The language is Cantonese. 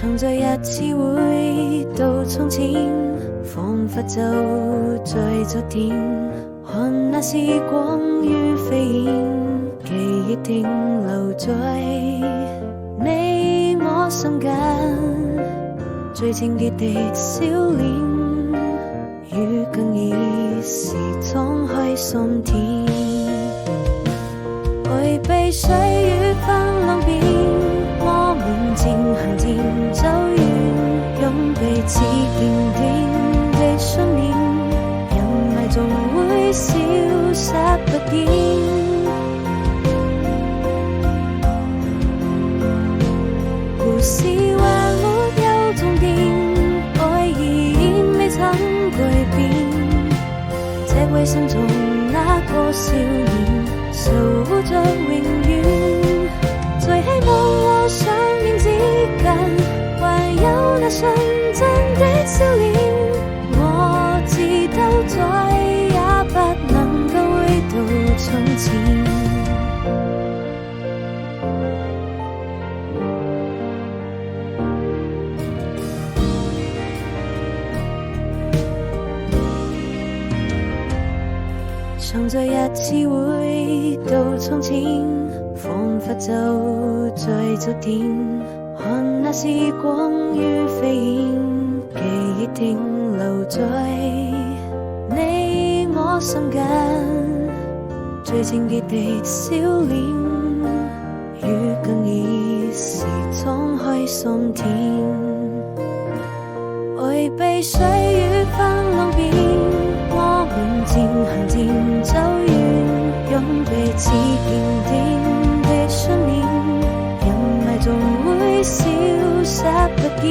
常在日子回到從前，彷彿就在昨天，看那時光如飛燕，記憶停留在你我心間，最清潔的笑臉，與更易時敞開心田，回避歲月翻浪邊，我們漸行漸走遠，用彼此堅定的信念，人迷總會消失不見。故事還沒有終點，愛依然未曾改變，這位心中那個少年守護着永遠，在希望和想念之間，還有那純真的笑臉，我知道再也不能夠回到從前。常在日子回到從前，彷彿就在昨天，看那時光如飛燕，記憶停留在你我心間，最清潔的笑臉，與更易時敞開心田，回避歲月翻浪邊，我們漸行漸走遠，用彼此堅定的信念，人迷總會消失不見。